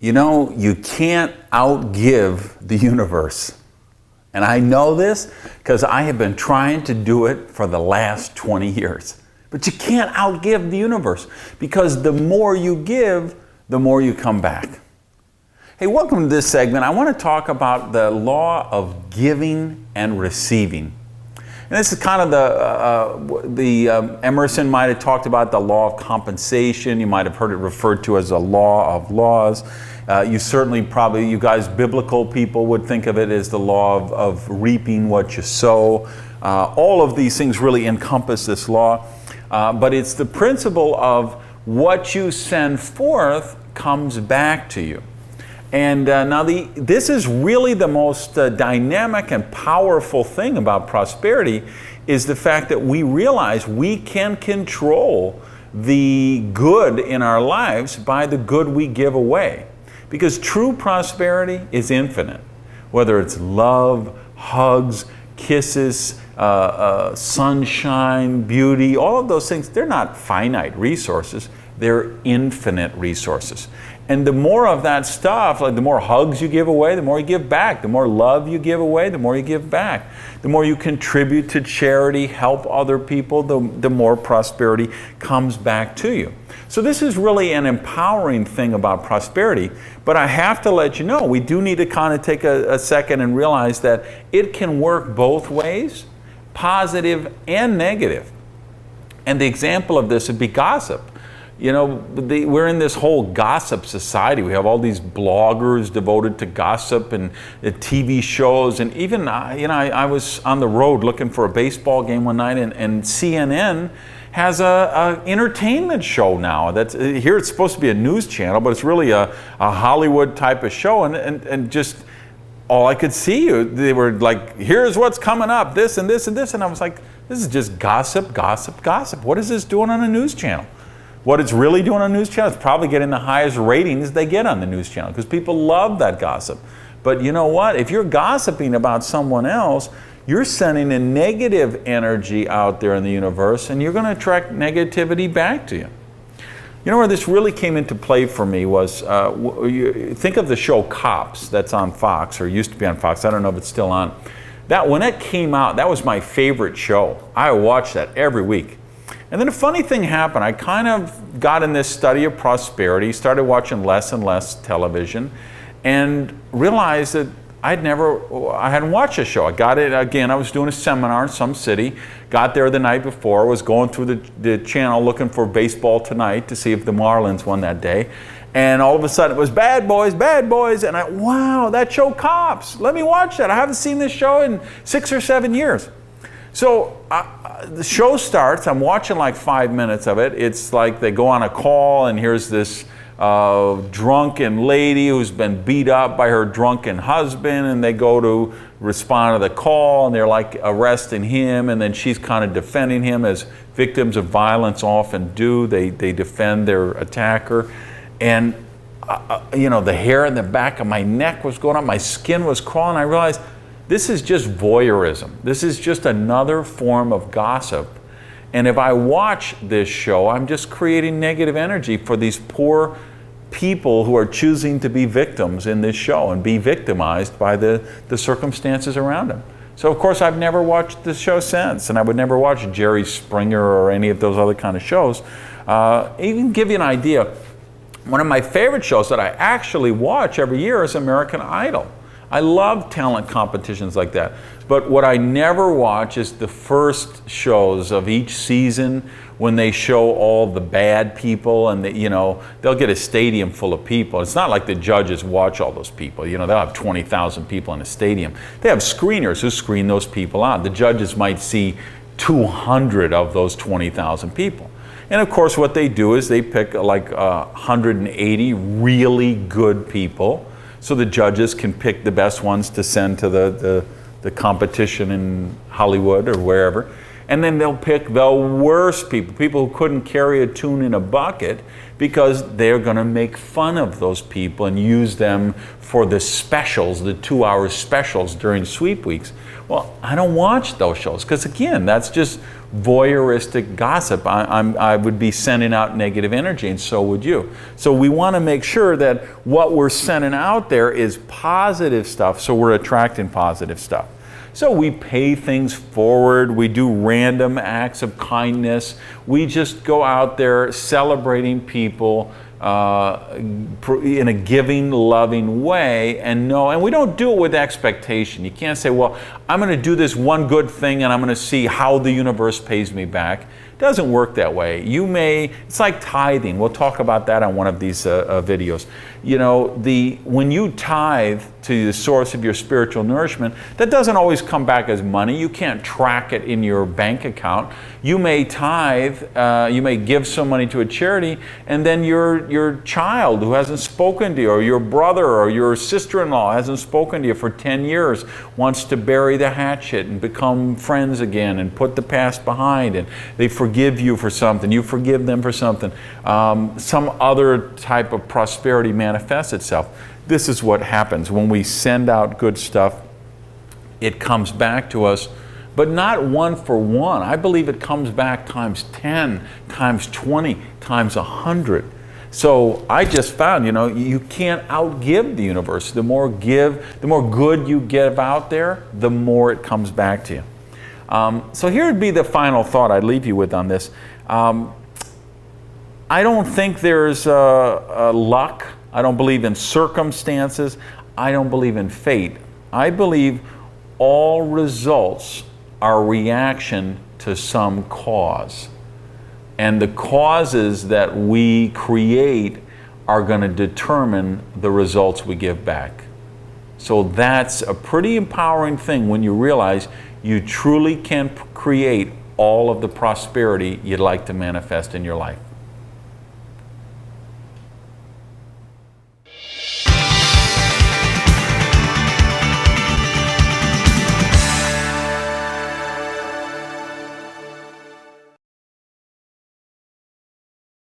You know, you can't outgive the universe. And I know this because I have been trying to do it for the last 20 years. But you can't outgive the universe because the more you give, the more you come back. Hey, welcome to this segment. I want to talk about the law of giving and receiving. And this is kind of Emerson might have talked about the law of compensation. You might have heard it referred to as a law of laws. You certainly probably, you guys biblical people would think of it as the law of reaping what you sow. All of these things really encompass this law. But it's the principle of what you send forth comes back to you. And now this is really the most dynamic and powerful thing about prosperity is the fact that we realize we can control the good in our lives by the good we give away. Because true prosperity is infinite. Whether it's love, hugs, kisses, sunshine, beauty, all of those things, they're not finite resources, they're infinite resources. And the more of that stuff, like the more hugs you give away, the more you give back. The more love you give away, the more you give back. The more you contribute to charity, help other people, the more prosperity comes back to you. So this is really an empowering thing about prosperity, but I have to let you know, we do need to kind of take a second and realize that it can work both ways, positive and negative. And the example of this would be gossip. You know, we're in this whole gossip society. We have all these bloggers devoted to gossip and TV shows. And even, I was on the road looking for a baseball game one night, and CNN has a entertainment show now. Here it's supposed to be a news channel, but it's really a Hollywood type of show. And just all I could see, they were like, here's what's coming up, this and this and this. And I was like, this is just gossip, gossip, gossip. What is this doing on a news channel? What it's really doing on a news channel is probably getting the highest ratings they get on the news channel because people love that gossip. But you know what? If you're gossiping about someone else, you're sending a negative energy out there in the universe and you're going to attract negativity back to you. You know where this really came into play for me was, think of the show Cops that's on Fox, or used to be on Fox. I don't know if it's still on. When it came out, that was my favorite show. I watched that every week. And then a funny thing happened. I kind of got in this study of prosperity, started watching less and less television, and realized that I hadn't watched a show. I got it again. I was doing a seminar in some city, got there the night before, was going through the channel looking for Baseball Tonight to see if the Marlins won that day. And all of a sudden it was Bad Boys, and wow, that show Cops. Let me watch that. I haven't seen this show in 6 or 7 years. So the show starts, I'm watching like 5 minutes of it. It's like they go on a call and here's this drunken lady who's been beat up by her drunken husband, and they go to respond to the call and they're like arresting him, and then she's kind of defending him as victims of violence often do. They defend their attacker. And the hair in the back of my neck was going up, my skin was crawling. I realized this is just voyeurism. This is just another form of gossip. And if I watch this show, I'm just creating negative energy for these poor people who are choosing to be victims in this show and be victimized by the circumstances around them. So of course I've never watched the show since, and I would never watch Jerry Springer or any of those other kind of shows. Even give you an idea, one of my favorite shows that I actually watch every year is American Idol. I love talent competitions like that. But what I never watch is the first shows of each season when they show all the bad people, and they'll get a stadium full of people. It's not like the judges watch all those people. They'll have 20,000 people in a stadium. They have screeners who screen those people out. The judges might see 200 of those 20,000 people. And of course what they do is they pick like 180 really good people, so the judges can pick the best ones to send to the competition in Hollywood or wherever. And then they'll pick the worst people, people who couldn't carry a tune in a bucket, because they're going to make fun of those people and use them for the specials, the 2-hour specials during sweep weeks. Well, I don't watch those shows because, again, that's just voyeuristic gossip. I would be sending out negative energy, and so would you. So we want to make sure that what we're sending out there is positive stuff, so we're attracting positive stuff. So we pay things forward, we do random acts of kindness, we just go out there celebrating people in a giving, loving way, and we don't do it with expectation. You can't say, well, I'm going to do this one good thing and I'm going to see how the universe pays me back. It doesn't work that way. It's like tithing. We'll talk about that on one of these videos. You know, when you tithe to the source of your spiritual nourishment, that doesn't always come back as money. You can't track it in your bank account. You may tithe, you may give some money to a charity, and then your child who hasn't spoken to you, or your brother or your sister-in-law hasn't spoken to you for 10 years, wants to bury the hatchet and become friends again and put the past behind, and they forgive you for something, you forgive them for something. Some other type of prosperity manifests itself. This is what happens when we send out good stuff. It comes back to us, but not one for one. I believe it comes back times 10, times 20, times 100. So I just found, you can't outgive the universe. The more good you give out there, the more it comes back to you. So here would be the final thought I'd leave you with on this. I don't think there's luck. I don't believe in circumstances. I don't believe in fate. I believe all results are reaction to some cause. And the causes that we create are going to determine the results we give back. So that's a pretty empowering thing when you realize you truly can create all of the prosperity you'd like to manifest in your life.